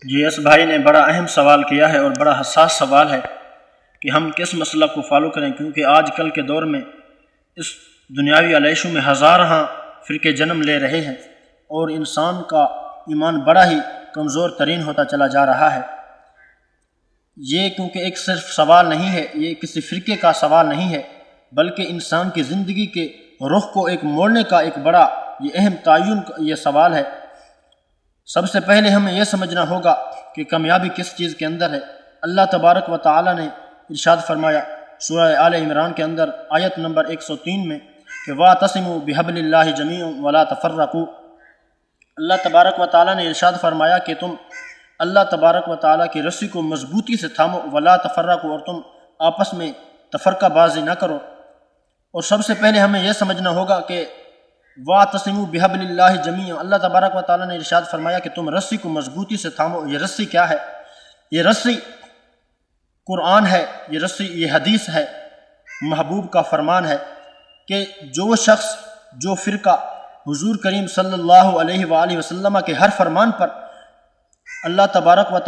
جی اس بھائی نے بڑا اہم سوال کیا ہے اور بڑا حساس سوال ہے کہ ہم کس مسلک کو فالو کریں، کیونکہ آج کل کے دور میں اس دنیاوی علیشوں میں ہزارہاں فرقے جنم لے رہے ہیں اور انسان کا ایمان بڑا ہی کمزور ترین ہوتا چلا جا رہا ہے۔ یہ کیونکہ ایک صرف سوال نہیں ہے، یہ کسی فرقے کا سوال نہیں ہے، بلکہ انسان کی زندگی کے رخ کو ایک موڑنے کا ایک بڑا یہ اہم تعین یہ سوال ہے۔ سب سے پہلے ہمیں یہ سمجھنا ہوگا کہ کامیابی کس چیز کے اندر ہے۔ اللہ تبارک و تعالی نے ارشاد فرمایا سورہ آل عمران کے اندر آیت نمبر 103 میں کہ وَاعْتَصِمُوا بِحَبْلِ اللَّهِ جَمِيعًا وَلَا تَفَرَّقُوا۔ اللہ تبارک و تعالی نے ارشاد فرمایا کہ تم اللہ تبارک و تعالی کی رسی کو مضبوطی سے تھامو، وَلَا تَفَرَّقُوا، اور تم آپس میں تفرقہ بازی نہ کرو۔ اور سب سے پہلے ہمیں یہ سمجھنا ہوگا کہ وَاعْتَصِمُوا بِحَبْلِ اللَّهِ جَمِيعًا، اللہ تبارک و تعالی نے ارشاد فرمایا کہ تم رسی کو مضبوطی سے تھامو۔ یہ رسی کیا ہے؟ یہ رسی قرآن ہے، یہ رسی یہ حدیث ہے، محبوب کا فرمان ہے کہ جو شخص جو فرقہ حضور کریم صلی اللہ علیہ وآلہ وسلم کے ہر فرمان پر، اللہ تبارک و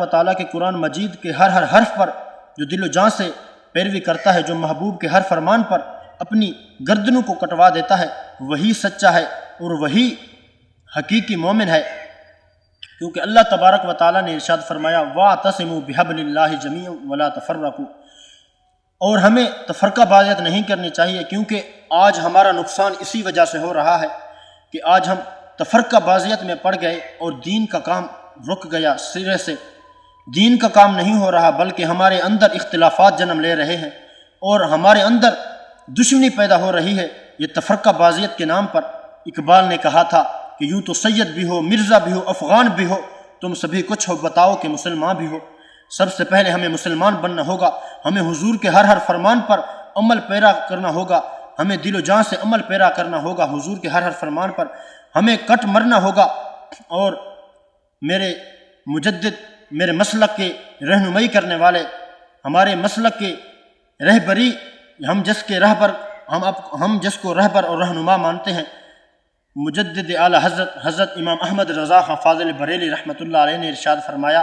تعالی کے قرآن مجید کے ہر حرف پر جو دل و جان سے پیروی کرتا ہے، جو محبوب کے ہر فرمان پر اپنی گردنوں کو کٹوا دیتا ہے، وہی سچا ہے اور وہی حقیقی مومن ہے۔ کیونکہ اللہ تبارک و تعالی نے ارشاد فرمایا وَاعْتَصِمُوا بِحَبْلِ اللَّهِ جَمِيعًا وَلَا تَفَرَّقُوا، اور ہمیں تفرقہ بازیت نہیں کرنی چاہیے، کیونکہ آج ہمارا نقصان اسی وجہ سے ہو رہا ہے کہ آج ہم تفرقہ بازیت میں پڑ گئے اور دین کا کام رک گیا، سرے سے دین کا کام نہیں ہو رہا، بلکہ ہمارے اندر اختلافات جنم لے رہے ہیں اور ہمارے اندر دشمنی پیدا ہو رہی ہے، یہ تفرقہ بازیت کے نام پر۔ اقبال نے کہا تھا کہ یوں تو سید بھی ہو، مرزا بھی ہو، افغان بھی ہو، تم سبھی کچھ ہو، بتاؤ کہ مسلمان بھی ہو۔ سب سے پہلے ہمیں مسلمان بننا ہوگا، ہمیں حضور کے ہر فرمان پر عمل پیرا کرنا ہوگا، ہمیں دل و جان سے عمل پیرا کرنا ہوگا حضور کے ہر فرمان پر، ہمیں کٹ مرنا ہوگا۔ اور میرے مجدد، میرے مسلک کے رہنمائی کرنے والے، ہمارے مسلک کے رہبری، ہم جس کو رہبر اور رہنما مانتے ہیں، مجدد اعلیٰ حضرت امام احمد رضا خان فاضل بریلی رحمۃ اللہ علیہ نے ارشاد فرمایا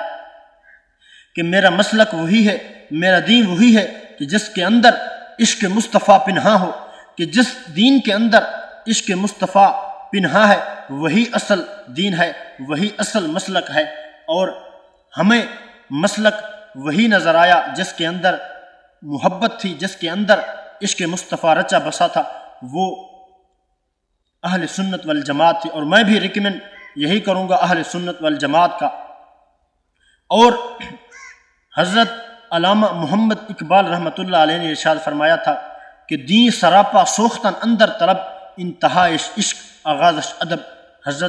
کہ میرا مسلک وہی ہے، میرا دین وہی ہے کہ جس کے اندر عشق مصطفیٰ پنہاں ہو، کہ جس دین کے اندر عشق مصطفیٰ پنہاں ہے وہی اصل دین ہے، وہی اصل مسلک ہے۔ اور ہمیں مسلک وہی نظر آیا جس کے اندر محبت تھی، جس کے اندر عشق مصطفیٰ رچا بسا تھا، وہ اہل سنت والجماعت تھی، اور میں بھی ریکمینڈ یہی کروں گا اہل سنت والجماعت کا۔ اور حضرت علامہ محمد اقبال رحمۃ اللہ علیہ نے ارشاد فرمایا تھا کہ دین سراپا سوختن اندر طلب، انتہائش عشق آغازش ادب۔ حضرت